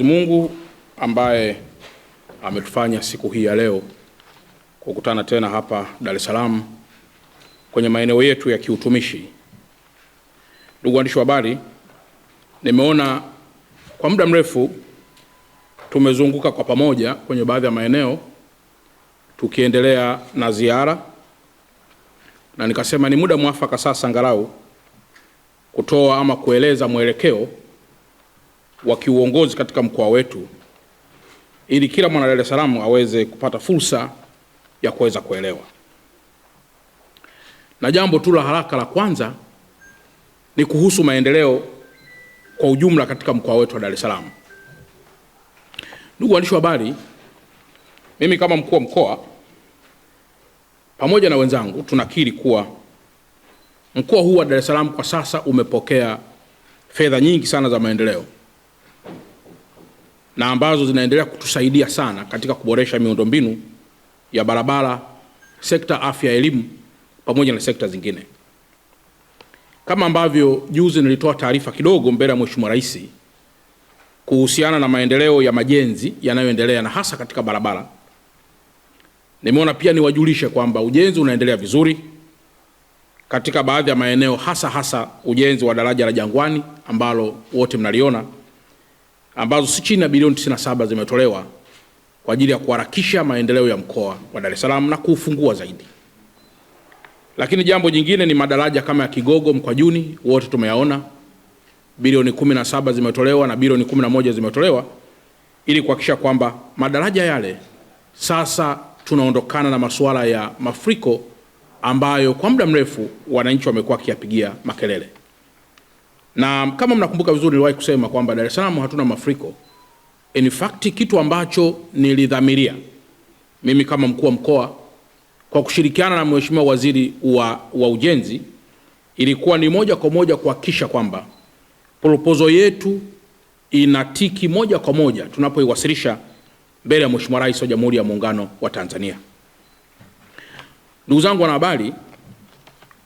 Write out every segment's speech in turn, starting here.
Mungu ambaye ametufanya siku hii ya leo kukutana tena hapa Dar es Salaam kwenye maeneo yetu ya kiutumishi. Ndugu waandishi wa habari, nimeona kwa muda mrefu tumezunguka kwa pamoja kwenye baadhi ya maeneo tukiendelea na ziara, na nikasema ni muda mwafaka sasa angalau kutoa ama kueleza mwelekeo wa kiuongozi katika mkoa wetu ili kila mwana Dar es Salaam aweze kupata fursa ya kuweza kuelewa. Na jambo tu la haraka la kwanza ni kuhusu maendeleo kwa ujumla katika mkoa wetu wa Dar es Salaam. Ndugu waandishi wa habari, mimi kama mkuu wa mkoa pamoja na wenzangu tunakiri kuwa mkoa huu wa Dar es Salaam kwa sasa umepokea fedha nyingi sana za maendeleo na ambazo zinaendelea kutusaidia sana katika kuboresha miundombinu ya barabara, sekta afya, elimu pamoja na sekta zingine. Kama ambavyo juzi nilitoa taarifa kidogo mbele ya Mheshimiwa Rais kuhusiana na maendeleo ya majenzi yanayoendelea na hasa katika barabara, nimeona pia niwajulishe kwamba ujenzi unaendelea vizuri katika baadhi ya maeneo, hasa ujenzi wa daraja la Jangwani ambalo wote mnaliona, ambazo si chini ya bilioni 97 zimetolewa kwa ajili ya kuharakisha maendeleo ya mkoa wa Dar es Salaam na kuufungua zaidi. Lakini jambo jingine ni madaraja kama ya Kigogo, Mkwajuni, wote tumeyaona, bilioni 17 zimetolewa na bilioni 11 zimetolewa ili kuhakikisha kwamba madaraja yale sasa tunaondokana na masuala ya mafuriko ambayo kwa muda mrefu wananchi wamekuwa kiyapigia makelele. Na kama mnakumbuka vizuri, niliwahi kusema kwamba Dar es Salaam hatuna mafuriko. In fact, kitu ambacho nilidhamiria mimi kama mkuu wa mkoa kwa kushirikiana na Mheshimiwa Waziri wa Ujenzi ilikuwa ni moja kwa moja kuhakikisha kwamba proposal yetu inatiki moja kwa moja tunapoiwasilisha mbele ya Mheshimiwa Rais wa Jamhuri ya Muungano wa Tanzania. Ndugu zangu wanahabari,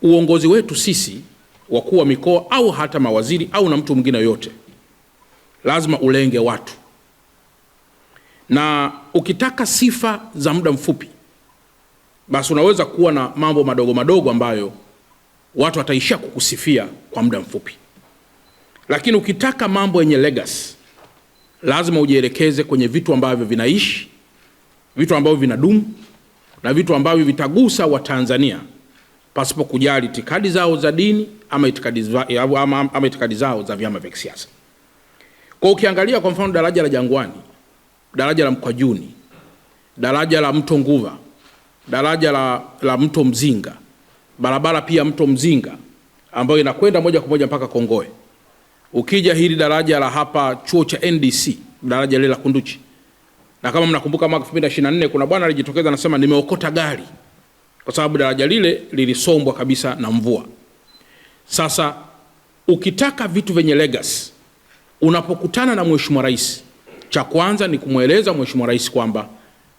uongozi wetu sisi wakuu wa mikoa au hata mawaziri au na mtu mwingine yote lazima ulenge watu, na ukitaka sifa za muda mfupi basi unaweza kuwa na mambo madogo madogo ambayo watu wataishia kukusifia kwa muda mfupi, lakini ukitaka mambo yenye legacy lazima ujielekeze kwenye vitu ambavyo vinaishi, vitu ambavyo vinadumu na vitu ambavyo vitagusa wa Tanzania pasipo kujali itikadi zao za dini ama itikadi zao za vyama vya kisiasa. Kwa ukiangalia kwa mfano daraja la Jangwani, daraja la Mkwajuni, daraja la Mto Nguva, daraja la Mto Mzinga, barabara pia Mto Mzinga ambayo inakwenda moja kwa moja mpaka Kongoe. Ukija hili daraja la hapa chuo cha NDC, daraja lile la Kunduchi. Na kama mnakumbuka mwaka 2024 kuna bwana alijitokeza anasema nimeokota gari kwa sababu daraja lile lilisombwa kabisa na mvua. Sasa ukitaka vitu vyenye legacy, unapokutana na Mheshimiwa Rais, cha kwanza ni kumweleza Mheshimiwa Rais kwamba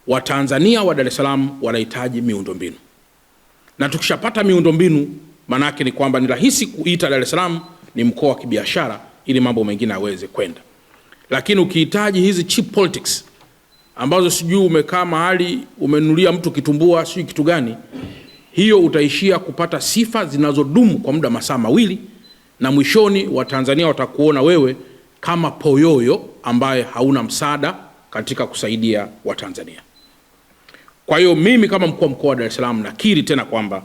Watanzania wa Dar es Salaam wanahitaji miundombinu. Na tukishapata miundombinu maana yake ni kwamba ni rahisi kuita Dar es Salaam ni mkoa wa kibiashara ili mambo mengine yaweze kwenda. Lakini ukihitaji hizi cheap politics ambazo sijui umekaa mahali umenunulia mtu kitumbua sijui kitu gani, hiyo utaishia kupata sifa zinazodumu kwa muda masaa mawili, na mwishoni wa Tanzania watakuona wewe kama poyoyo ambaye hauna msaada katika kusaidia wa Tanzania. Kwa hiyo mimi kama mkuu wa mkoa wa Dar es Salaam nakiri tena kwamba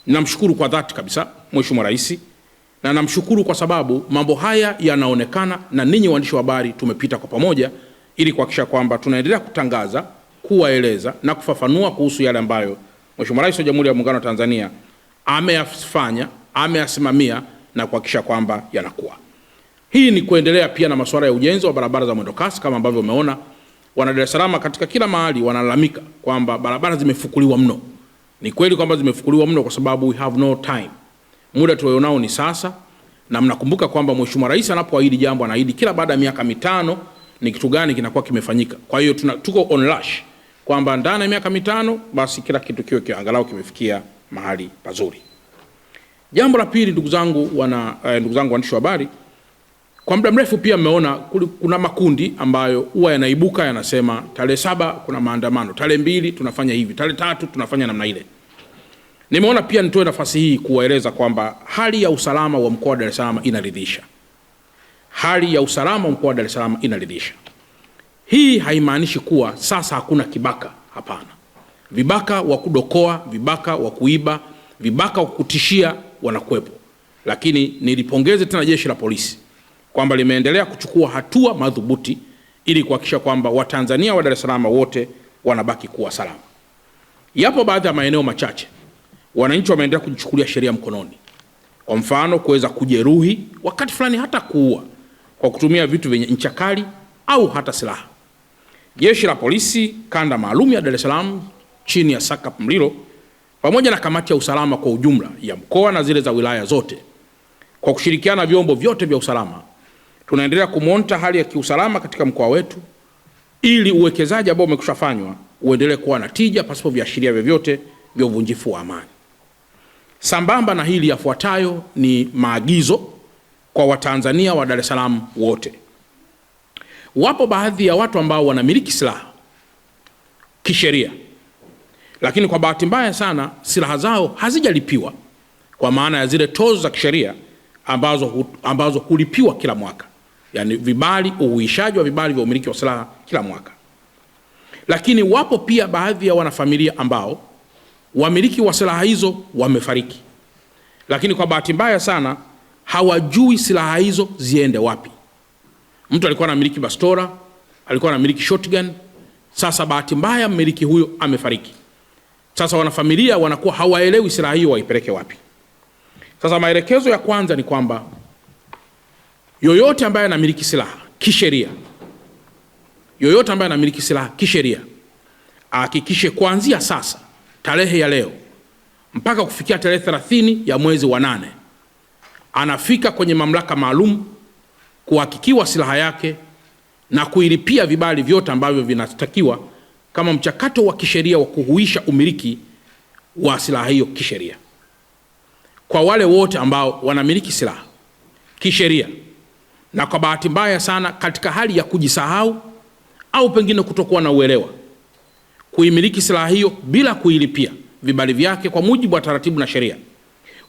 namshukuru kwa dhati kabisa Mheshimiwa Rais, na namshukuru kwa sababu mambo haya yanaonekana na ninyi waandishi wa habari tumepita kwa pamoja ili kuhakikisha kwamba tunaendelea kutangaza, kuwaeleza na kufafanua kuhusu yale ambayo Mheshimiwa Rais wa Jamhuri ya Muungano wa Tanzania ameyafanya, ameyasimamia na kuhakikisha kwamba yanakuwa. Hii ni kuendelea pia na masuala ya ujenzi wa barabara za mwendokasi kama ambavyo umeona wana Dar es Salaam katika kila mahali wanalalamika kwamba barabara zimefukuliwa mno. Ni kweli kwamba zimefukuliwa mno kwa sababu we have no time. Muda tulionao ni sasa, na mnakumbuka kwamba Mheshimiwa Rais anapoahidi jambo anaahidi kila baada ya miaka 5 ni kitu gani kinakuwa kimefanyika. Kwa hiyo tuko on rush kwamba ndani ya miaka 5 basi kila kitu kiwe angalau kimefikia mahali pazuri. Jambo la pili, ndugu zangu waandishi wa habari, Kwa muda mrefu pia mmeona kuna makundi ambayo huwa yanaibuka yanasema tarehe 7 kuna maandamano, tarehe 2 tunafanya hivi, tarehe 3 tunafanya namna ile. Nimeona pia nitoe nafasi hii kuwaeleza kwamba hali ya usalama wa mkoa wa Dar es Salaam inaridhisha. Hali ya usalama wa mkoa wa Dar es Salaam inaridhisha. Hii haimaanishi kuwa sasa hakuna kibaka, hapana. Vibaka wa kudokoa, vibaka wa kuiba, vibaka wa kutishia wanakuwepo. Lakini nilipongeze tena jeshi la polisi kwamba limeendelea kuchukua hatua madhubuti ili kuhakikisha kwamba Watanzania wa Dar es Salaam wote wanabaki kuwa salama. Yapo baadhi ya maeneo machache wananchi wameendelea kujichukulia sheria mkononi. Kwa mfano kuweza kujeruhi, wakati fulani hata kuua kwa kutumia vitu vyenye ncha kali au hata silaha. Jeshi la polisi kanda maalum ya Dar es Salaam chini ya SACP Mlilo pamoja na kamati ya usalama kwa ujumla ya mkoa na zile za wilaya zote, kwa kushirikiana vyombo vyote vya usalama, tunaendelea kumonita hali ya kiusalama katika mkoa wetu ili uwekezaji ambao umekushafanywa uendelee kuwa na tija pasipo viashiria vyovyote vya uvunjifu wa amani. Sambamba na hili, yafuatayo ni maagizo kwa Watanzania wa Dar es Salaam wote. Wapo baadhi ya watu ambao wanamiliki silaha kisheria, lakini kwa bahati mbaya sana silaha zao hazijalipiwa kwa maana ya zile tozo za kisheria ambazo hulipiwa kila mwaka. Yani vibali, uhuishaji wa vibali vya umiliki wa silaha kila mwaka. Lakini wapo pia baadhi ya wanafamilia ambao wamiliki wa silaha hizo wamefariki, lakini kwa bahati mbaya sana hawajui silaha hizo ziende wapi. Mtu alikuwa anamiliki bastola, alikuwa anamiliki shotgun, sasa bahati mbaya mmiliki huyo amefariki. Sasa wanafamilia wanakuwa hawaelewi silaha hiyo waipeleke wapi. Sasa maelekezo ya kwanza ni kwamba yoyote ambaye anamiliki silaha kisheria, yoyote ambaye anamiliki silaha kisheria ahakikishe kuanzia sasa, tarehe ya leo mpaka kufikia tarehe 30 ya mwezi wa 8 anafika kwenye mamlaka maalum kuhakikiwa silaha yake na kuilipia vibali vyote ambavyo vinatakiwa kama mchakato wa kisheria wa kuhuisha umiliki wa silaha hiyo kisheria. Kwa wale wote ambao wanamiliki silaha kisheria na kwa bahati mbaya sana katika hali ya kujisahau au pengine kutokuwa na uelewa kuimiliki silaha hiyo bila kuilipia vibali vyake kwa mujibu wa taratibu na sheria,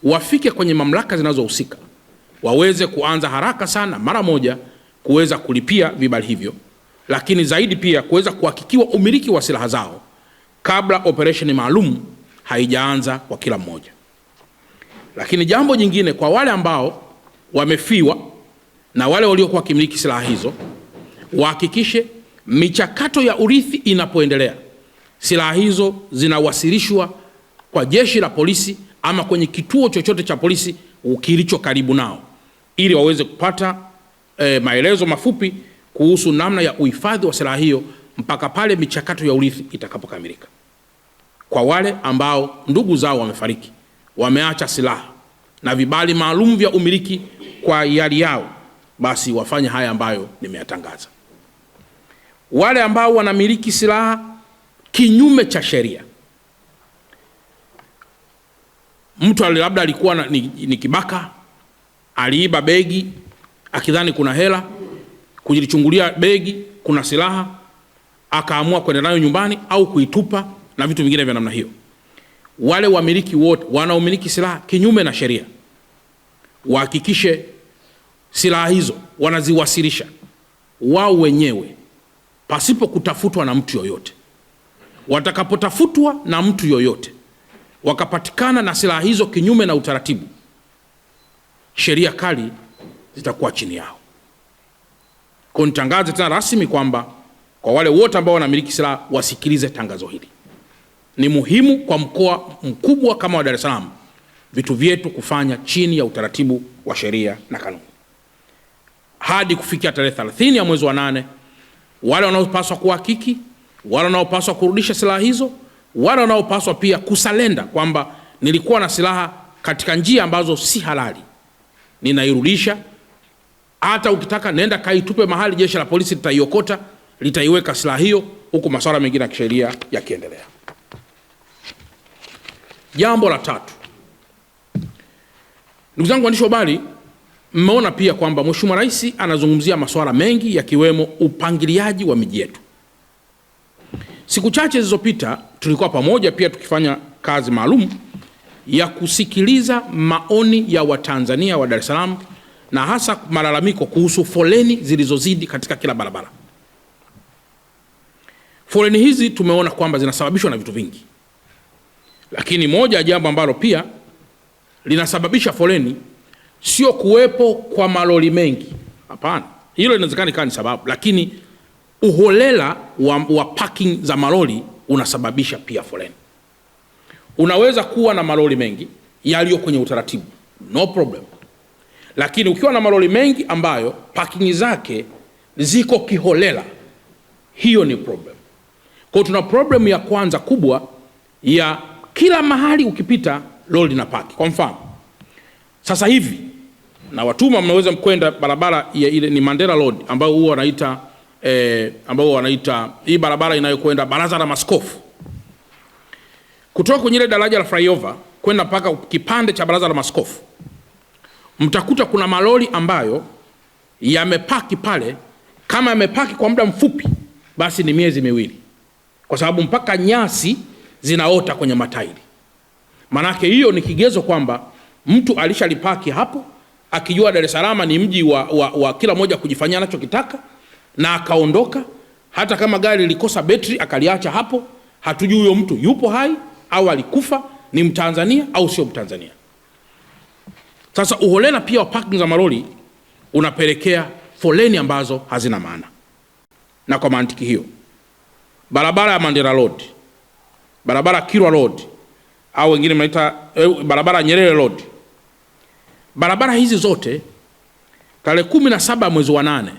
wafike kwenye mamlaka zinazohusika waweze kuanza haraka sana mara moja kuweza kulipia vibali hivyo, lakini zaidi pia kuweza kuhakikiwa umiliki wa silaha zao kabla operation maalum haijaanza kwa kila mmoja. Lakini jambo jingine, kwa wale ambao wamefiwa na wale waliokuwa wakimiliki silaha hizo, wahakikishe michakato ya urithi inapoendelea, silaha hizo zinawasilishwa kwa jeshi la polisi ama kwenye kituo chochote cha polisi kilicho karibu nao, ili waweze kupata maelezo mafupi kuhusu namna ya uhifadhi wa silaha hiyo mpaka pale michakato ya urithi itakapokamilika. Kwa wale ambao ndugu zao wamefariki, wameacha silaha na vibali maalum vya umiliki kwa hiari yao, basi wafanye haya ambayo nimeyatangaza. Wale ambao wanamiliki silaha kinyume cha sheria, mtu labda alikuwa ni kibaka, aliiba begi akidhani kuna hela, kujilichungulia begi kuna silaha, akaamua kwenda nayo nyumbani au kuitupa na vitu vingine vya namna hiyo. Wale wamiliki wote wanaomiliki silaha kinyume na sheria wahakikishe silaha hizo wanaziwasilisha wao wenyewe pasipo kutafutwa na mtu yoyote. Watakapotafutwa na mtu yoyote wakapatikana na silaha hizo kinyume na utaratibu, sheria kali zitakuwa chini yao. Kwa nitangaze tena rasmi kwamba kwa wale wote ambao wanamiliki silaha wasikilize tangazo hili. Ni muhimu kwa mkoa mkubwa kama wa Dar es Salaam vitu vyetu kufanya chini ya utaratibu wa sheria na kanuni. Hadi kufikia tarehe 30 ya mwezi wa 8, wale wanaopaswa kuhakiki, wale wanaopaswa kurudisha silaha hizo, wale wanaopaswa pia kusalenda kwamba nilikuwa na silaha katika njia ambazo si halali, ninairudisha. Hata ukitaka nenda kaitupe mahali, jeshi la polisi litaiokota, litaiweka silaha hiyo, huku masuala mengine ya kisheria yakiendelea. Jambo la tatu, ndugu zangu waandishi wa habari, mmeona pia kwamba Mheshimiwa Rais anazungumzia masuala mengi yakiwemo upangiliaji wa miji yetu. Siku chache zilizopita tulikuwa pamoja pia tukifanya kazi maalum ya kusikiliza maoni ya Watanzania wa Dar es Salaam na hasa malalamiko kuhusu foleni zilizozidi katika kila barabara. Foleni hizi tumeona kwamba zinasababishwa na vitu vingi. Lakini moja ya jambo ambalo pia linasababisha foleni sio kuwepo kwa malori mengi. Hapana. Hilo inawezekana ikawa ni sababu, lakini uholela wa parking za malori unasababisha pia foleni. Unaweza kuwa na malori mengi yaliyo kwenye utaratibu, no problem. Lakini ukiwa na malori mengi ambayo parking zake ziko kiholela, hiyo ni problem. Kwa tuna problem ya kwanza kubwa ya kila mahali ukipita lori na park. Kwa mfano, sasa hivi na watuma mnaweza mkwenda barabara ya ile ni Mandela Road ambao huwa wanaita hii barabara inayokwenda Baraza la Maaskofu. Kutoka kwenye ile daraja la flyover kwenda mpaka kipande cha Baraza la Maaskofu, mtakuta kuna malori ambayo yamepaki pale. Kama yamepaki kwa muda mfupi, basi ni miezi miwili, kwa sababu mpaka nyasi zinaota kwenye matairi. Manake hiyo ni kigezo kwamba mtu alishalipaki hapo akijua Dar es Salaam ni mji wa kila moja kujifanyia anachokitaka, na akaondoka. Hata kama gari likosa betri akaliacha hapo, hatujui huyo mtu yupo hai au alikufa, ni Mtanzania au sio Mtanzania. Sasa uholela pia wa parking za malori unapelekea foleni ambazo hazina maana. Na kwa mantiki hiyo, barabara ya Mandela Road, barabara Kilwa Road au wengine mnaita barabara Nyerere Road, barabara hizi zote tarehe 17 mwezi wa 8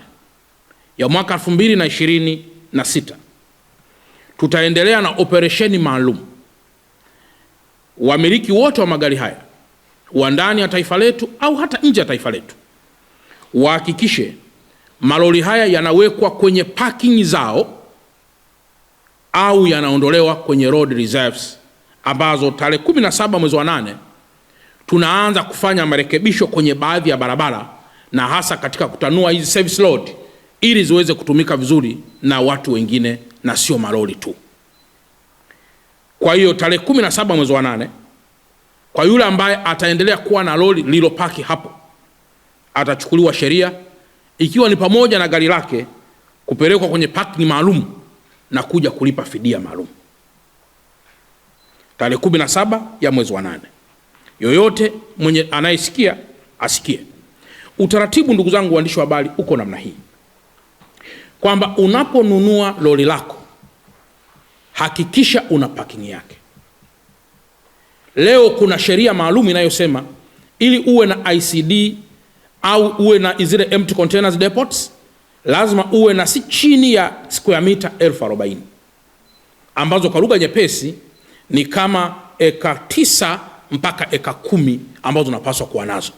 ya mwaka 2026 tutaendelea na operesheni maalum. Wamiliki wote wa magari haya wa ndani ya taifa letu au hata nje ya taifa letu wahakikishe malori haya yanawekwa kwenye parking zao au yanaondolewa kwenye road reserves, ambazo tarehe 17 mwezi wa 8 tunaanza kufanya marekebisho kwenye baadhi ya barabara, na hasa katika kutanua hizi service road ili ziweze kutumika vizuri na watu wengine na sio malori tu. Kwa hiyo tarehe 17 mwezi wa 8, kwa yule ambaye ataendelea kuwa na lori lililopaki hapo atachukuliwa sheria, ikiwa ni pamoja na gari lake kupelekwa kwenye parking maalum na kuja kulipa fidia maalum. Tarehe 17 ya mwezi wa 8. Yoyote mwenye anayesikia asikie. Utaratibu, ndugu zangu waandishi wa habari, uko namna hii kwamba unaponunua lori lako hakikisha una parking yake. Leo kuna sheria maalum inayosema ili uwe na ICD au uwe na zile empty containers depots, lazima uwe na si chini ya square meter 1040, ambazo kwa lugha nyepesi ni kama eka 9 mpaka eka 10 ambazo unapaswa kuwa nazo.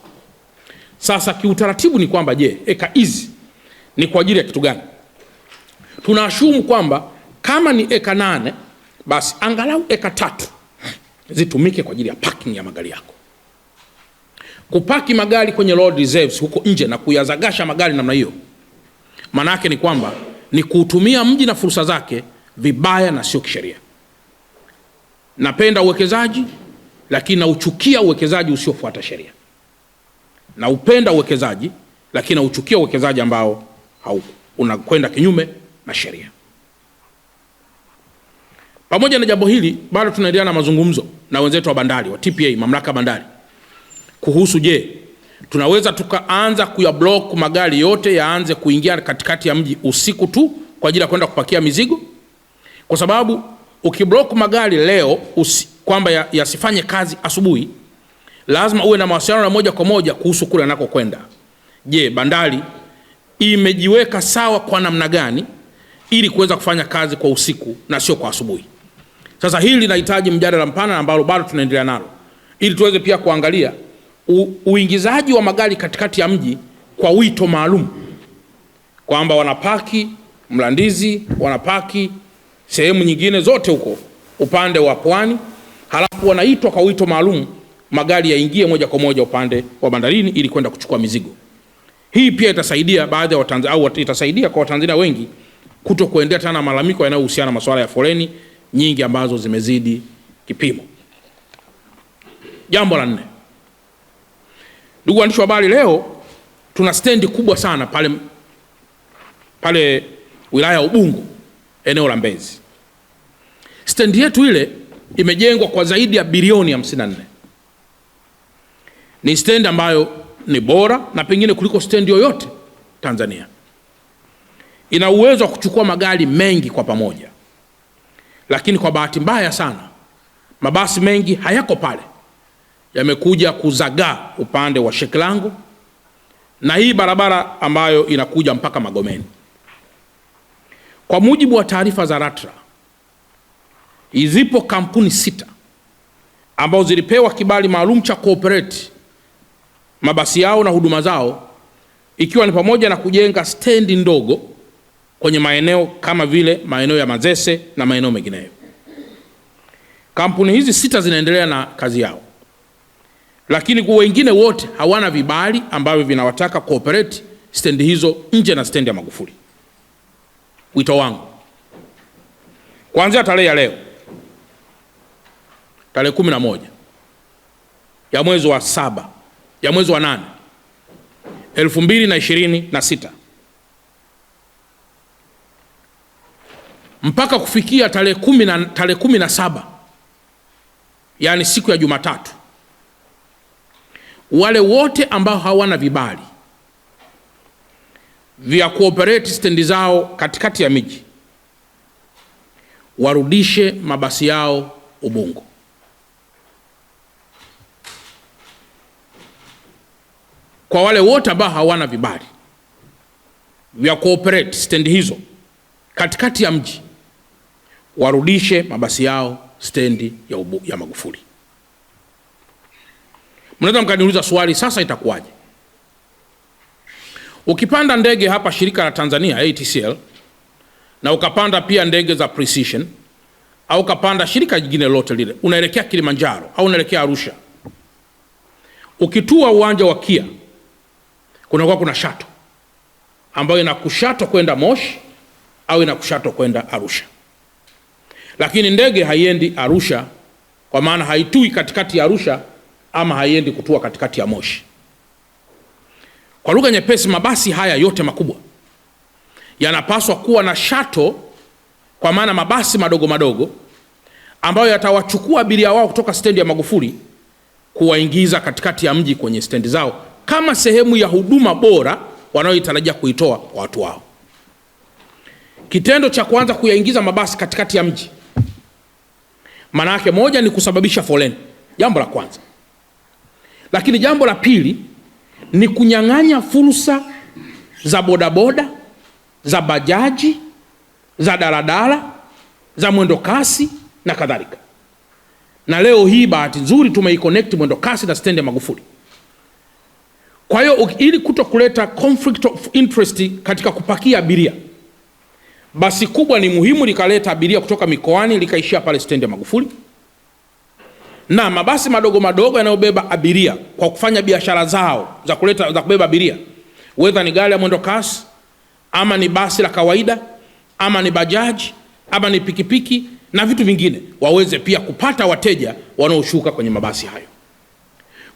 Sasa kiutaratibu ni kwamba je, eka hizi ni kwa ajili ya kitu gani? Tunaashumu kwamba kama ni eka 8, basi angalau eka 3 zitumike kwa ajili ya parking ya magari yako. Kupaki magari kwenye road reserves huko nje na kuyazagasha magari namna hiyo, manake ni kwamba ni kuutumia mji na fursa zake vibaya na sio kisheria. Napenda uwekezaji, lakini nauchukia uwekezaji usiofuata sheria. Na upenda uwekezaji, lakini nauchukia uwekezaji ambao unakwenda kinyume na sheria. Pamoja na jambo hili, bado tunaendelea na mazungumzo na wenzetu wa bandari wa TPA, mamlaka bandari, kuhusu je, tunaweza tukaanza kuyablock magari yote yaanze kuingia katikati ya mji usiku tu kwa ajili ya kwenda kupakia mizigo? Kwa sababu ukiblock magari leo kwamba yasifanye kazi asubuhi, lazima uwe na mawasiliano na moja kwa moja kuhusu kule anako kwenda. Je, bandari imejiweka sawa kwa namna gani ili kuweza kufanya kazi kwa usiku na sio kwa asubuhi? Sasa hili linahitaji mjadala mpana ambao bado tunaendelea nalo, ili tuweze pia kuangalia uingizaji wa magari katikati ya mji kwa wito maalum, kwamba wanapaki Mlandizi, wanapaki sehemu nyingine zote huko upande wa Pwani, halafu wanaitwa kwa wito maalum magari yaingie moja kwa moja upande wa bandarini ili kwenda kuchukua mizigo. Hii pia itasaidia baadhi ya Watanzania, au itasaidia kwa Watanzania wengi kuto kuendea tena malalamiko yanayohusiana na masuala ya foleni nyingi ambazo zimezidi kipimo. Jambo la 4. Ndugu waandishi wa habari, leo tuna stendi kubwa sana pale wilaya ya Ubungo, eneo la Mbezi. Stendi yetu ile imejengwa kwa zaidi ya bilioni 54. Ni stendi ambayo ni bora na pengine kuliko stendi yoyote Tanzania. Ina uwezo wa kuchukua magari mengi kwa pamoja, lakini kwa bahati mbaya sana mabasi mengi hayako pale, yamekuja kuzagaa upande wa Shekilango na hii barabara ambayo inakuja mpaka Magomeni. Kwa mujibu wa taarifa za LATRA, zipo kampuni 6 ambazo zilipewa kibali maalum cha cooperate mabasi yao na huduma zao, ikiwa ni pamoja na kujenga stendi ndogo kwenye maeneo kama vile maeneo ya Mazese na maeneo mengineyo. Kampuni hizi 6 zinaendelea na kazi yao, lakini kwa wengine wote hawana vibali ambavyo vinawataka cooperate stendi hizo nje na stendi ya Magufuli. Wito wangu, kuanzia tarehe ya leo, tarehe 11 ya mwezi wa 7 ya mwezi wa 8 2026 mpaka kufikia tarehe 17, yani siku ya Jumatatu, wale wote ambao hawana vibali vya cooperate stendi zao katikati ya miji warudishe mabasi yao Ubungo. Kwa wale wote ambao hawana vibali vya cooperate stendi hizo katikati ya mji, warudishe mabasi yao stendi ya Magufuli. Mnaweza mkaniuliza swali, sasa itakuwaje? Ukipanda ndege hapa shirika la Tanzania ATCL, na ukapanda pia ndege za Precision, au ukapanda shirika jingine lote lile, unaelekea Kilimanjaro au unaelekea Arusha, ukitua uwanja wa KIA kuna shato ambayo inakushato kwenda Moshi au inakushato kwenda Arusha. Lakini ndege haiendi Arusha, kwa maana haitui katikati ya Arusha ama haiendi kutua katikati ya Moshi. Kwa lugha nyepesi, mabasi haya yote makubwa yanapaswa kuwa na shato, kwa maana mabasi madogo madogo ambayo yatawachukua abiria wao kutoka stendi ya Magufuli kuwaingiza katikati ya mji kwenye stendi zao, kama sehemu ya huduma bora wanayoitarajia kuitoa kwa watu wao. Kitendo cha kuanza kuyaingiza mabasi katikati ya mji, maana yake moja ni kusababisha foleni, jambo la kwanza. Lakini jambo la pili ni kunyang'anya fursa za bodaboda, za bajaji, za daladala, za mwendo kasi na kadhalika. Na leo hii bahati nzuri tumeiconnect mwendo kasi na stendi ya Magufuli. Kwa hiyo ili kuto kuleta conflict of interest katika kupakia abiria, basi kubwa ni muhimu likaleta abiria kutoka mikoani likaishia pale stendi ya Magufuli, na mabasi madogo madogo yanayobeba abiria kwa kufanya biashara zao za kubeba abiria, whether ni gari ya mwendo kasi ama ni basi la kawaida ama ni bajaji ama ni pikipiki na vitu vingine, waweze pia kupata wateja wanaoshuka kwenye mabasi hayo.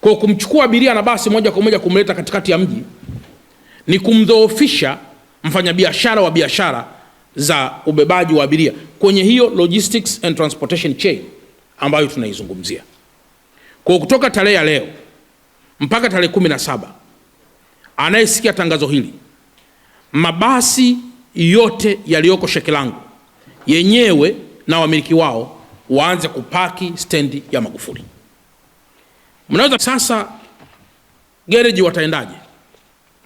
Kwa kumchukua abiria na basi moja kwa moja kumleta katikati ya mji ni kumdhoofisha mfanyabiashara wa biashara za ubebaji wa abiria kwenye hiyo logistics and transportation chain ambayo tunaizungumzia. Kwa kutoka tarehe ya leo mpaka tarehe 17, anayesikia tangazo hili, mabasi yote yaliyoko Shekilango yenyewe na wamiliki wao waanze kupaki stendi ya Magufuli. Mnaweza sasa, gereji wataendaje?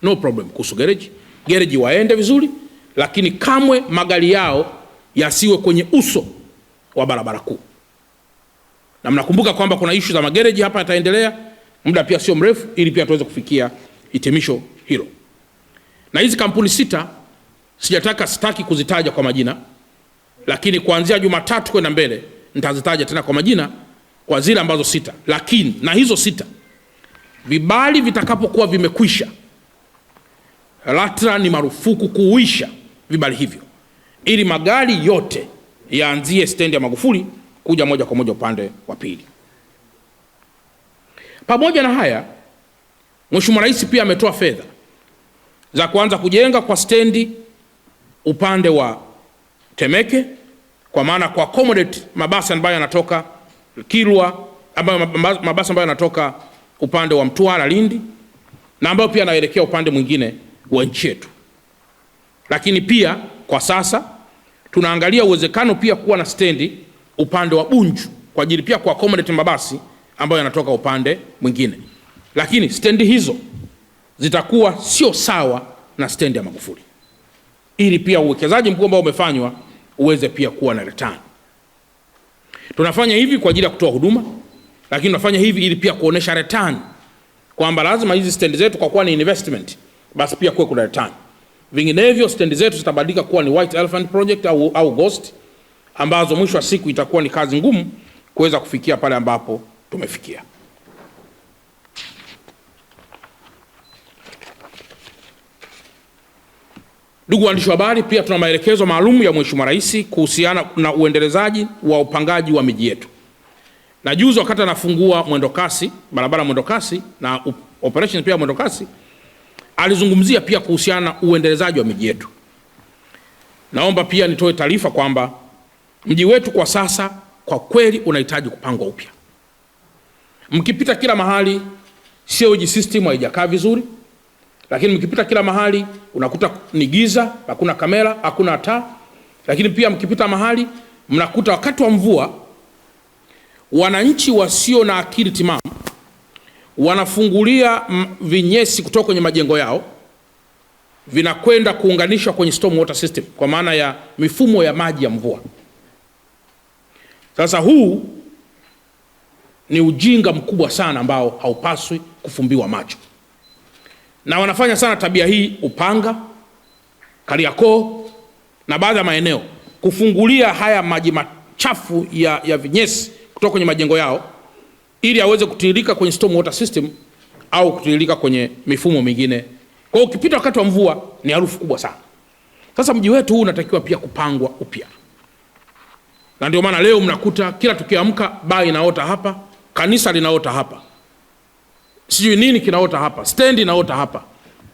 No problem kuhusu gereji. Gereji waende vizuri, lakini kamwe magari yao yasiwe kwenye uso wa barabara kuu. Na mnakumbuka kwamba kuna issue za magereji hapa yataendelea muda pia sio mrefu, ili pia tuweze kufikia hitimisho hilo. Na hizi kampuni 6 sitaki kuzitaja kwa majina, lakini kuanzia Jumatatu kwenda mbele nitazitaja tena kwa majina kwa zile ambazo 6. Lakini na hizo 6 vibali vitakapokuwa vimekwisha, LATRA ni marufuku kuuisha vibali hivyo, ili magari yote yaanzie stendi ya Magufuli kuja moja kwa moja upande wa pili. Pamoja na haya, Mheshimiwa Rais pia ametoa fedha za kuanza kujenga kwa stendi upande wa Temeke, kwa maana kwa accommodate mabasi ambayo yanatoka Kilwa, mabasi ambayo yanatoka upande wa Mtwara, Lindi, na ambayo pia yanaelekea upande mwingine wa nchi yetu. Lakini pia kwa sasa tunaangalia uwezekano pia kuwa na stendi upande wa Bunju kwa ajili pia kwa accommodate mabasi ambayo yanatoka upande mwingine. Lakini stendi hizo zitakuwa sio sawa na stendi ya Magufuli, ili pia uwekezaji mkubwa ambao umefanywa uweze pia kuwa na return. Tunafanya hivi kwa ajili ya kutoa huduma, lakini tunafanya hivi ili pia kuonesha return, kwamba lazima hizi stendi zetu kwa kuwa ni investment, basi pia kuwe kuna return. Vinginevyo stendi zetu zitabadilika kuwa ni white elephant project au ghost, ambazo mwisho wa siku itakuwa ni kazi ngumu kuweza kufikia pale ambapo tumefikia. Ndugu waandishi wa habari, pia tuna maelekezo maalum ya Mheshimiwa Rais kuhusiana na uendelezaji wa upangaji wa miji yetu. Na juzi wakati anafungua mwendokasi, barabara mwendokasi na operations pia mwendokasi, alizungumzia pia kuhusiana na uendelezaji wa miji yetu. Naomba pia nitoe taarifa kwamba mji wetu kwa sasa kwa kweli unahitaji kupangwa upya. Mkipita kila mahali sewage system haijakaa vizuri, lakini mkipita kila mahali unakuta ni giza, hakuna kamera, hakuna taa. Lakini pia mkipita mahali mnakuta wakati wa mvua wananchi wasio na akili timamu wanafungulia vinyesi kutoka kwenye majengo yao, vinakwenda kuunganishwa kwenye storm water system, kwa maana ya mifumo ya maji ya mvua. Sasa huu ni ujinga mkubwa sana ambao haupaswi kufumbiwa macho, na wanafanya sana tabia hii Upanga, Kariakoo na baadhi ya maeneo, kufungulia haya maji machafu ya vinyesi kutoka kwenye majengo yao ili aweze kutiririka kwenye storm water system au kutiririka kwenye mifumo mingine. Kwa hiyo ukipita wakati wa mvua ni harufu kubwa sana. Sasa mji wetu huu unatakiwa pia kupangwa upya, na ndio maana leo mnakuta kila tukiamka baa inaota hapa, kanisa linaota hapa, sijui nini kinaota hapa, stendi inaota hapa.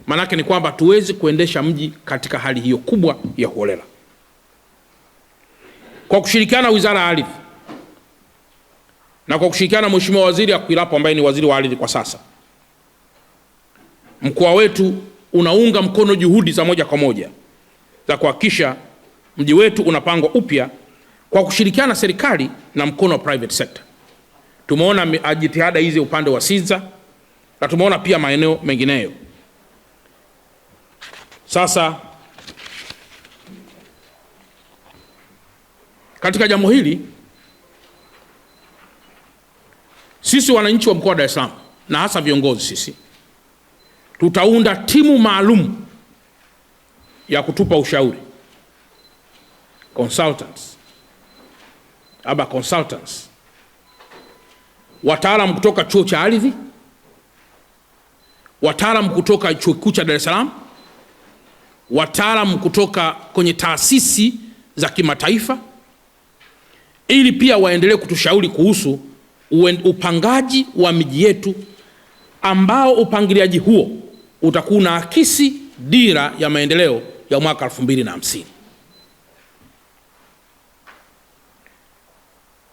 Manake ni kwamba tuwezi kuendesha mji katika hali hiyo kubwa ya holela. Kwa kushirikiana na Wizara ya Ardhi na kwa kushirikiana na Mheshimiwa Waziri Akwilapo ambaye ni waziri wa ardhi kwa sasa, mkoa wetu unaunga mkono juhudi za moja kwa moja za kuhakikisha mji wetu unapangwa upya kwa kushirikiana na serikali na mkono wa private sector. Tumeona jitihada hizi upande wa Sinza na tumeona pia maeneo mengineyo. Sasa katika jambo hili sisi wananchi wa mkoa wa Dar es Salaam na hasa viongozi sisi tutaunda timu maalum ya kutupa ushauri, consultants, wataalamu kutoka chuo cha ardhi, wataalamu kutoka chuo kikuu cha Dar es Salaam, wataalamu kutoka kwenye taasisi za kimataifa, ili pia waendelee kutushauri kuhusu upangaji wa miji yetu, ambao upangiliaji huo utakuwa na akisi dira ya maendeleo ya mwaka 2050.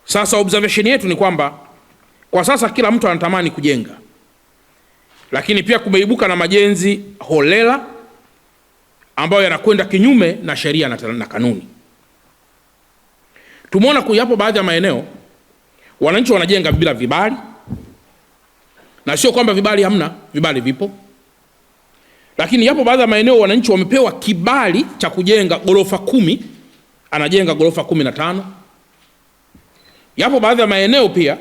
Sasa observation yetu ni kwamba kwa sasa kila mtu anatamani kujenga, lakini pia kumeibuka na majenzi holela ambayo yanakwenda kinyume na sheria na kanuni. Tumeona kuyapo baadhi ya maeneo wananchi wanajenga bila vibali, na sio kwamba vibali hamna, vibali vipo. Lakini yapo baadhi ya maeneo wananchi wamepewa kibali cha kujenga gorofa 10, anajenga gorofa 15. Yapo baadhi ya maeneo pia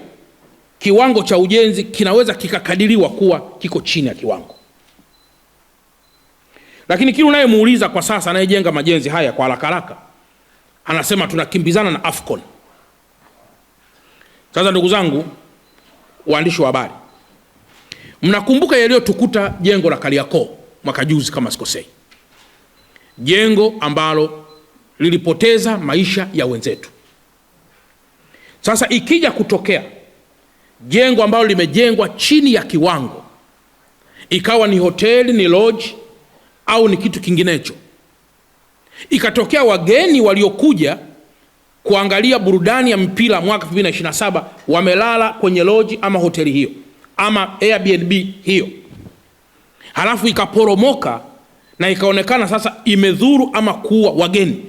kiwango cha ujenzi kinaweza kikakadiriwa kuwa kiko chini ya kiwango. Lakini kile unayemuuliza kwa sasa anayejenga majenzi haya kwa haraka anasema tunakimbizana na Afcon. Sasa ndugu zangu waandishi wa habari, mnakumbuka yaliyotukuta jengo la Kariakoo mwaka juzi kama sikosei, jengo ambalo lilipoteza maisha ya wenzetu. Sasa ikija kutokea jengo ambalo limejengwa chini ya kiwango, ikawa ni hoteli, ni lodge au ni kitu kinginecho, ikatokea wageni waliokuja kuangalia burudani ya mpira mwaka 2027 wamelala kwenye lodge ama hoteli hiyo ama Airbnb hiyo, halafu ikaporomoka na ikaonekana sasa imedhuru ama kuua wageni,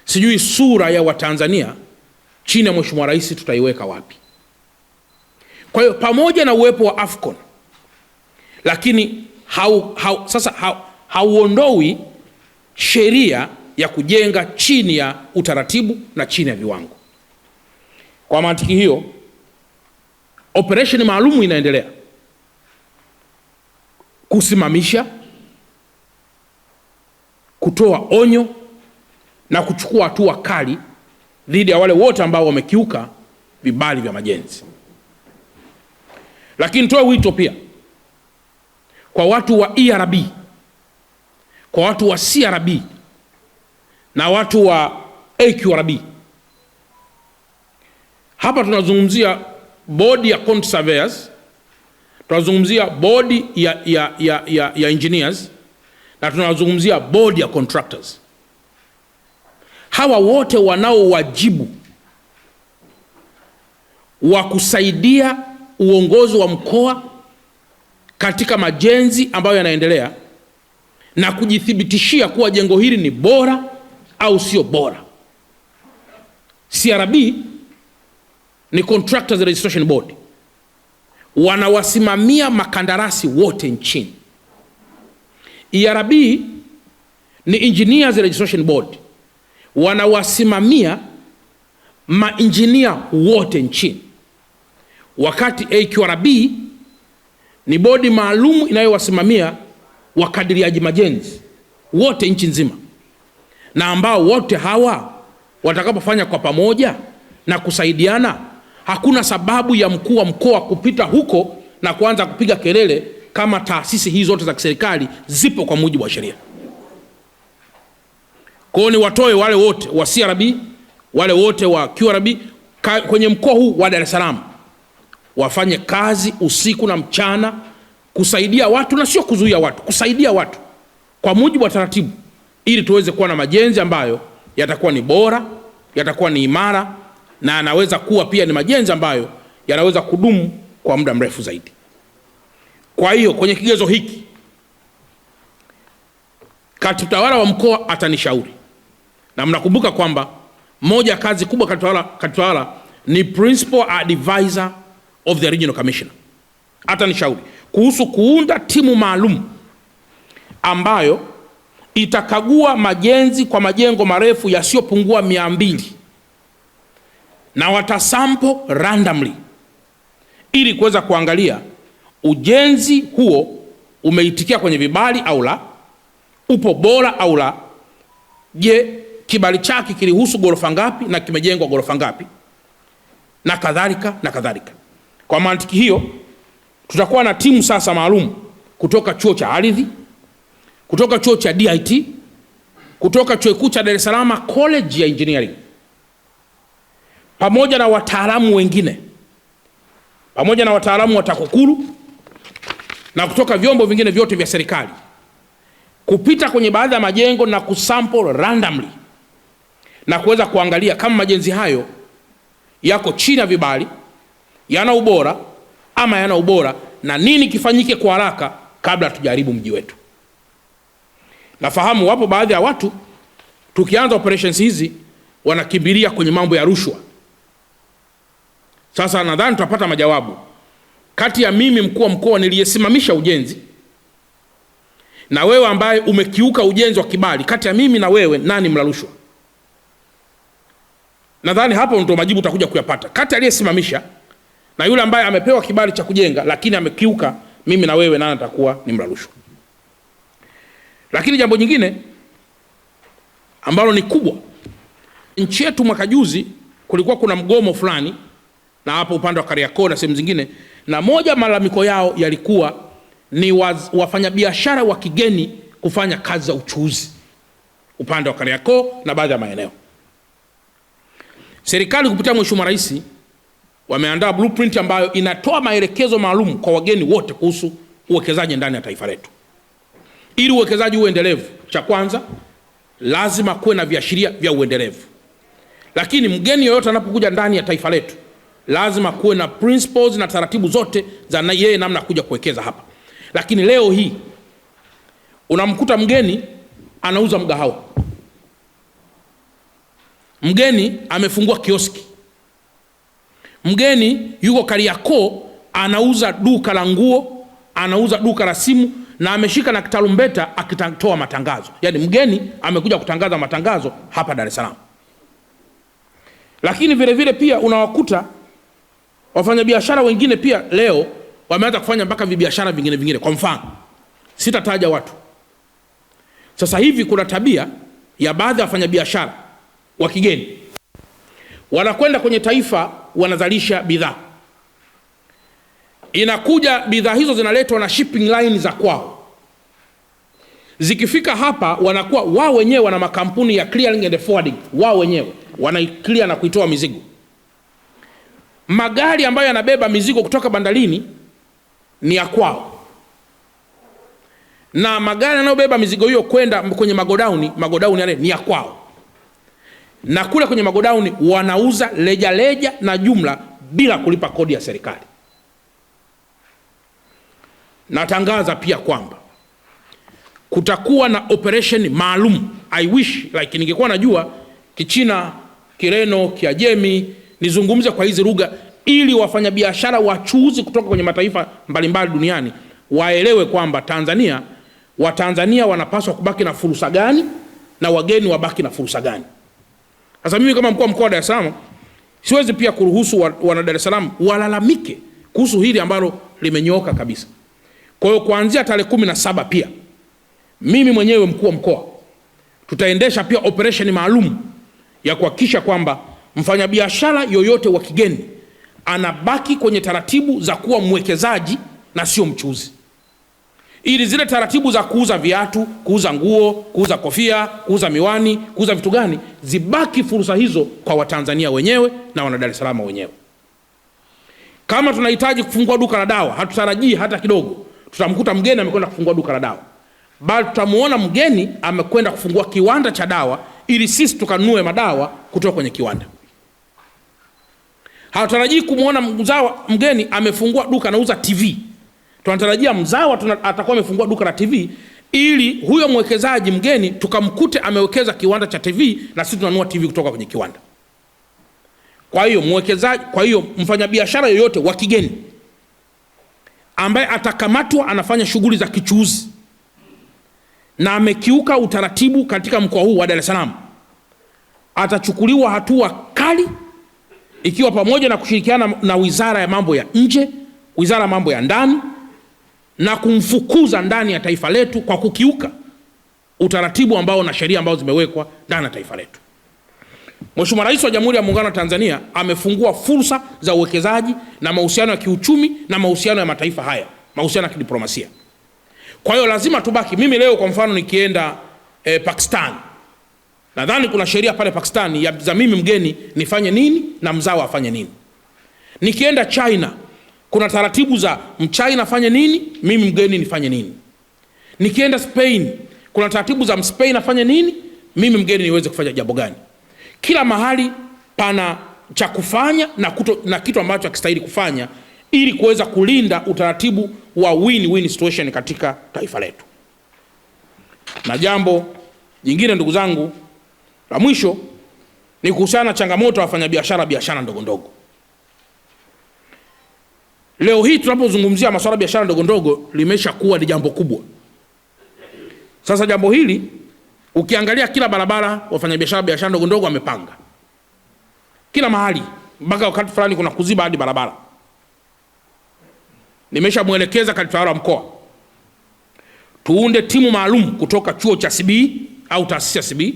sijui sura ya Watanzania chini ya Mheshimiwa Rais tutaiweka wapi? Kwa hiyo pamoja na uwepo wa AFCON, lakini hauondoi sheria ya kujenga chini ya utaratibu na chini ya viwango. Kwa mantiki hiyo, operation maalum inaendelea kusimamisha, kutoa onyo na kuchukua hatua kali dhidi ya wale wote ambao wamekiuka vibali vya majenzi. Lakini toe wito pia kwa watu wa ERB, kwa watu wa CRB na watu wa AQRB. Hapa tunazungumzia bodi ya quantity surveyors, tunazungumzia bodi ya engineers na tunazungumzia bodi ya contractors. Hawa wote wanao wajibu wa kusaidia uongozi wa mkoa katika majenzi ambayo yanaendelea na kujithibitishia kuwa jengo hili ni bora au sio bora. CRB ni Contractors Registration Board, wanawasimamia makandarasi wote nchini. ERB ni Engineers Registration Board, wanawasimamia maengineer wote nchini, wakati AQRB ni bodi maalum inayowasimamia wakadiriaji majenzi wote nchi nzima, na ambao wote hawa watakapofanya kwa pamoja na kusaidiana, hakuna sababu ya mkuu wa mkoa kupita huko na kuanza kupiga kelele kama taasisi hizo zote za kiserikali zipo kwa mujibu wa sheria. Kwa hiyo ni watoe wale wote wa CRB, wale wote wa QRB kwenye mkoa huu wa Dar es Salaam, wafanye kazi usiku na mchana kusaidia watu na sio kuzuia watu, kusaidia watu kwa mujibu wa taratibu, ili tuweze kuwa na majenzi ambayo yatakuwa ni bora, yatakuwa ni imara, na yanaweza kuwa pia ni majenzi ambayo yanaweza kudumu kwa muda mrefu zaidi. Kwa hiyo kwenye kigezo hiki, katibu tawala wa mkoa atanishauri, na mnakumbuka kwamba moja kazi kubwa katibu tawala ni principal advisor of the regional commissioner, atanishauri kuhusu kuunda timu maalum ambayo itakagua majenzi kwa majengo marefu yasiyopungua 200 na watasample randomly ili kuweza kuangalia ujenzi huo umeitikia kwenye vibali au la, upo bora au la, je, kibali chake kilihusu ghorofa ngapi na kimejengwa ghorofa ngapi, na kadhalika na kadhalika. Kwa mantiki hiyo, tutakuwa na timu sasa maalum kutoka chuo cha ardhi, kutoka chuo cha DIT, kutoka chuo kikuu cha Dar es Salaam College ya Engineering, pamoja na wataalamu wengine, pamoja na wataalamu wa TAKUKURU na kutoka vyombo vingine vyote vya serikali, kupita kwenye baadhi ya majengo na kusample randomly na kuweza kuangalia kama majenzi hayo yako chini ya vibali, yana ubora ama yana ubora, na nini kifanyike kwa haraka kabla tujaribu mji wetu. Nafahamu wapo baadhi ya watu tukianza operations hizi wanakimbilia kwenye mambo ya rushwa. Sasa nadhani tutapata majawabu. Kati ya mimi mkuu wa mkoa niliyesimamisha ujenzi na wewe ambaye umekiuka ujenzi wa kibali, kati ya mimi na wewe nani mla rushwa? Nadhani hapo ndio majibu utakuja kuyapata. Kati aliyesimamisha na yule ambaye amepewa kibali cha kujenga lakini amekiuka, mimi na wewe nani atakuwa ni mla rushwa? Lakini jambo jingine ambalo ni kubwa, nchi yetu mwaka juzi kulikuwa kuna mgomo fulani, na hapo upande wa Kariakoo na sehemu zingine, na moja malalamiko yao yalikuwa ni wafanyabiashara wa kigeni kufanya kazi za uchuuzi upande wa Kariakoo na baadhi ya maeneo. Serikali kupitia Mheshimiwa Rais wameandaa blueprint ambayo inatoa maelekezo maalum kwa wageni wote kuhusu uwekezaji ndani ya taifa letu. Ili uwekezaji uwe endelevu, cha kwanza lazima kuwe na viashiria vya uendelevu. Lakini mgeni yoyote anapokuja ndani ya taifa letu lazima kuwe na principles na taratibu zote za yeye namna kuja kuwekeza hapa. Lakini leo hii unamkuta mgeni anauza mgahawa, mgeni amefungua kioski, mgeni yuko Kariakoo anauza duka la nguo, anauza duka la simu na ameshika na kitarumbeta akitoa matangazo. Yaani mgeni amekuja kutangaza matangazo hapa Dar es Salaam. Lakini vile vile pia unawakuta wafanyabiashara wengine pia leo wameanza kufanya mpaka vibiashara vingine. Kwa mfano, sitataja watu. Sasa hivi kuna tabia ya baadhi ya wafanyabiashara wa kigeni wanakwenda kwenye taifa, wanazalisha bidhaa. Inakuja bidhaa hizo zinaletwa na shipping line za kwao. Zikifika hapa wanakuwa wao wenyewe wana makampuni ya clearing and forwarding. Wao wenyewe wanaiclear na kuitoa mizigo. Magari ambayo yanabeba mizigo kutoka bandarini ni ya kwao. Na magari yanayobeba mizigo hiyo kwenda kwenye magodauni yale ni ya kwao. Na kule kwenye magodauni wanauza leja na jumla bila kulipa kodi ya serikali. Natangaza pia kwamba kutakuwa na operation maalum. I wish like ningekuwa najua Kichina, Kireno, Kiajemi, nizungumze kwa hizi lugha ili wafanyabiashara wachuuzi kutoka kwenye mataifa mbalimbali duniani waelewe kwamba Watanzania wanapaswa kubaki na fursa gani na wageni wabaki na fursa gani. Sasa mimi kama mkuu wa mkoa wa Dar es Salaam siwezi pia kuruhusu wana Dar es Salaam walalamike kuhusu hili ambalo limenyooka kabisa. Kwa hiyo kuanzia tarehe 17 pia mimi mwenyewe mkuu wa mkoa tutaendesha pia operation maalum ya kuhakikisha kwamba mfanyabiashara yoyote wa kigeni anabaki kwenye taratibu za kuwa mwekezaji na sio mchuuzi. Ili zile taratibu za kuuza viatu, kuuza nguo, kuuza kofia, kuuza miwani, kuuza vitu gani, zibaki fursa hizo kwa Watanzania wenyewe na wana Dar es Salaam wenyewe. Kama tunahitaji kufungua duka la dawa, hatutarajii hata kidogo tutamkuta mgeni amekwenda kufungua duka la dawa. Bali tutamuona mgeni amekwenda kufungua kiwanda cha dawa ili sisi tukanunue madawa kutoka kwenye kiwanda. Hatutarajii kumuona mgeni amefungua duka anauza TV. Tunatarajia mzawa atakuwa amefungua duka la TV ili huyo mwekezaji mgeni tukamkute amewekeza kiwanda cha TV na sisi tunanunua TV kutoka kwenye kiwanda. Kwa hiyo mfanyabiashara yoyote wa kigeni ambaye atakamatwa anafanya shughuli za kichuuzi na amekiuka utaratibu katika mkoa huu wa Dar es Salaam atachukuliwa hatua kali, ikiwa pamoja na kushirikiana na Wizara ya Mambo ya Nje, Wizara ya Mambo ya Ndani, na kumfukuza ndani ya taifa letu kwa kukiuka utaratibu ambao na sheria ambazo zimewekwa ndani ya taifa letu. Mheshimiwa Rais wa Jamhuri ya Muungano wa Tanzania amefungua fursa za uwekezaji na mahusiano ya kiuchumi na mahusiano ya mataifa haya, mahusiano ya kidiplomasia. Kwa hiyo lazima tubaki. Mimi leo kwa mfano nikienda Pakistan, nadhani kuna sheria pale Pakistan ya za mimi mgeni nifanye nini na mzawa afanye nini. Nikienda China kuna taratibu za Mchina afanye nini, mimi mgeni nifanye nini. Nikienda Spain kuna taratibu za Mspain afanye nini, mimi mgeni niweze kufanya jambo gani. Kila mahali pana cha kufanya na kitu ambacho hakistahili kufanya ili kuweza kulinda utaratibu wa win-win situation katika taifa letu. Na jambo jingine ndugu zangu la mwisho ni kuhusiana na changamoto ya wafanyabiashara ndogo ndogo. Leo hii tunapozungumzia masuala ya biashara ndogo ndogo limesha kuwa ni jambo kubwa. Sasa jambo hili ukiangalia kila barabara wafanyabiashara ndogo ndogo wamepanga. Kila mahali mpaka wakati fulani kuna kuziba hadi barabara. Nimeshamuelekeza katibu wa mkoa tuunde timu maalum kutoka chuo cha CBE au taasisi ya CBE,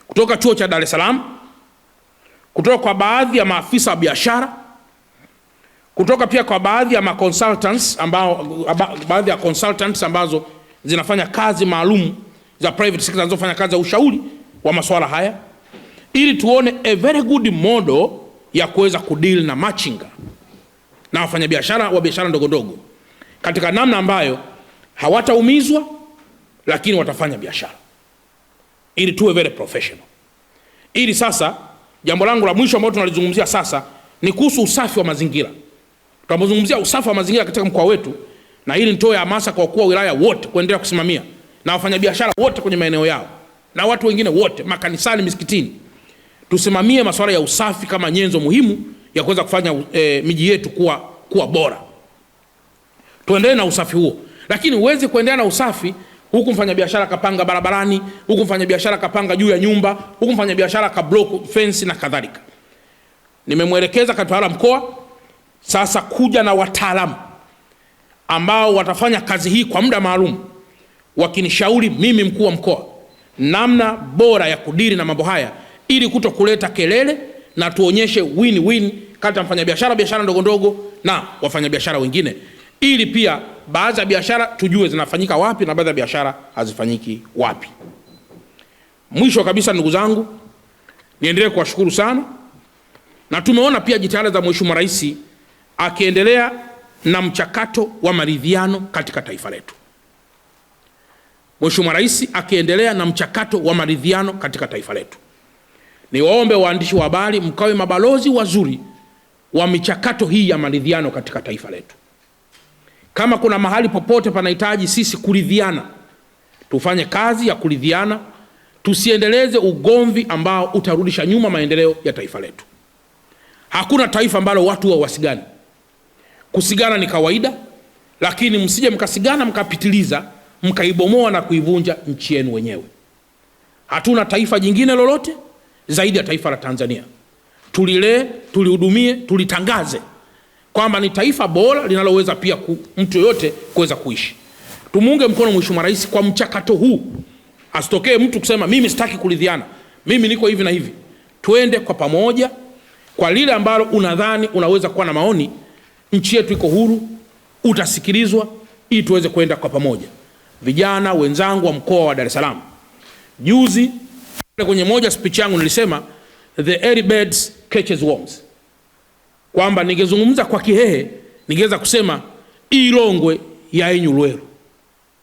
kutoka chuo cha Dar es Salaam, kutoka kwa baadhi ya maafisa wa biashara, kutoka pia kwa baadhi ya consultants ambazo zinafanya kazi maalum za private sector zinazofanya kazi za ushauri wa masuala haya, ili tuone a very good model ya kuweza kudeal na machinga na wafanyabiashara wa biashara ndogo ndogo katika namna ambayo hawataumizwa lakini watafanya biashara, ili tuwe very professional. Ili sasa jambo langu la mwisho ambalo tunalizungumzia sasa ni kuhusu usafi wa mazingira. Tunapozungumzia usafi wa mazingira katika mkoa wetu, na ili nitoe hamasa kwa wakuu wa wilaya wote kuendelea kusimamia, na wafanyabiashara wote kwenye maeneo yao, na watu wengine wote makanisani, misikitini, tusimamie masuala ya usafi kama nyenzo muhimu ya kuweza kufanya miji yetu kuwa bora. Tuendelee na usafi huo, lakini uweze kuendelea na usafi huku mfanyabiashara kapanga barabarani, huku mfanyabiashara kapanga juu ya nyumba, huku mfanyabiashara ka block fence na kadhalika. Nimemwelekeza katibu mkoa sasa kuja na wataalamu ambao watafanya kazi hii kwa muda maalum, wakinishauri mimi mkuu wa mkoa namna bora ya kudiri na mambo haya, ili kutokuleta kelele na tuonyeshe win-win kati ya mfanyabiashara, biashara ndogo ndogo na wafanyabiashara wengine, ili pia baadhi ya biashara tujue zinafanyika wapi na baadhi ya biashara hazifanyiki wapi. Mwisho kabisa, ndugu zangu, niendelee kuwashukuru sana, na tumeona pia jitihada za Mheshimiwa Rais akiendelea na mchakato wa maridhiano katika taifa letu. Mheshimiwa Rais akiendelea na mchakato wa maridhiano katika taifa letu. Niwaombe waandishi wa habari mkawe mabalozi wazuri wa michakato hii ya maridhiano katika taifa letu. Kama kuna mahali popote panahitaji sisi kuridhiana, tufanye kazi ya kuridhiana, tusiendeleze ugomvi ambao utarudisha nyuma maendeleo ya taifa letu. Hakuna taifa ambalo watu wasigani. Kusigana ni kawaida, lakini msije mkasigana mkapitiliza, mkaibomoa na kuivunja nchi yenu wenyewe. Hatuna taifa jingine lolote zaidi ya taifa la Tanzania. Tulilee, tulihudumie, tulitangaze kwamba ni taifa bora linaloweza pia mtu yote kuweza kuishi. Tumuunge mkono Mheshimiwa Rais kwa mchakato huu. Asitokee mtu kusema mimi sitaki kuridhiana, mimi niko hivi na hivi. Tuende kwa pamoja kwa lile ambalo unadhani unaweza kuwa na maoni. Nchi yetu iko huru, utasikilizwa, ili tuweze kwenda kwa pamoja. Vijana wenzangu wa mkoa wa Dar es Salaam, juzi kwenye moja speech yangu nilisema the early birds catches worms, kwamba ningezungumza kwa Kihehe ningeweza kusema Ilongwe ya Enyulweru.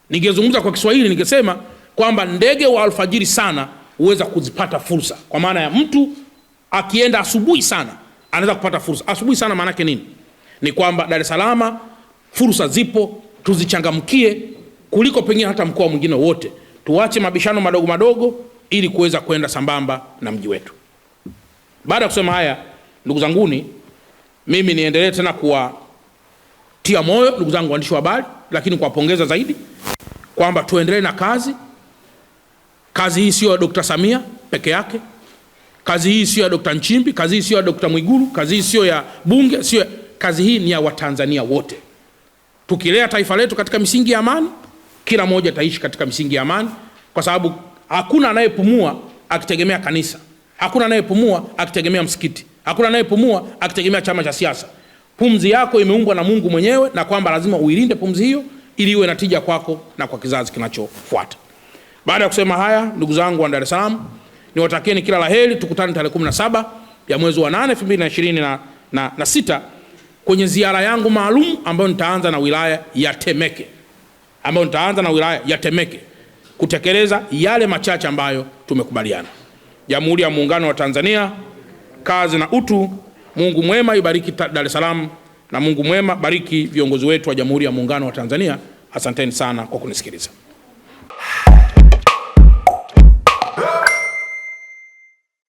Ningezungumza kwa Kiswahili ningesema kwamba ndege wa alfajiri sana huweza kuzipata fursa, kwa maana ya mtu akienda asubuhi sana anaweza kupata fursa. Asubuhi sana maana yake nini? Ni kwamba Dar es Salaam fursa zipo, tuzichangamkie kuliko pengine hata mkoa mwingine wote. Tuache mabishano madogo madogo ili kuweza kwenda sambamba na mji wetu. Baada ya kusema haya, ndugu zanguni, mimi niendelee tena kuwatia moyo ndugu zangu waandishi wa habari, lakini kuwapongeza zaidi kwamba tuendelee na kazi. Kazi hii sio ya Dr. Samia peke yake. Kazi hii sio ya Dr. Nchimbi, kazi hii sio ya Dr. Mwigulu, kazi hii sio ya bunge, kazi hii ni ya Watanzania wote. Tukilea taifa letu katika misingi ya amani, kila mmoja ataishi katika misingi ya amani, kwa sababu hakuna anayepumua akitegemea kanisa. Hakuna anayepumua akitegemea msikiti. Hakuna anayepumua akitegemea chama cha siasa. Pumzi yako imeumbwa na Mungu mwenyewe, na kwamba lazima uilinde pumzi hiyo ili iwe na tija kwako na kwa kizazi kinachofuata. Baada ya kusema haya, ndugu zangu wa Dar es Salaam, niwatakieni kila laheri. Tukutane tarehe 17 ya mwezi wa 8 2026 kwenye ziara yangu maalum ambayo nitaanza na wilaya ya Temeke, kutekeleza yale machache ambayo tumekubaliana. Jamhuri ya Muungano wa Tanzania, kazi na utu. Mungu mwema ibariki Dar es Salaam, na Mungu mwema bariki viongozi wetu wa Jamhuri ya Muungano wa Tanzania. Asanteni sana kwa kunisikiliza.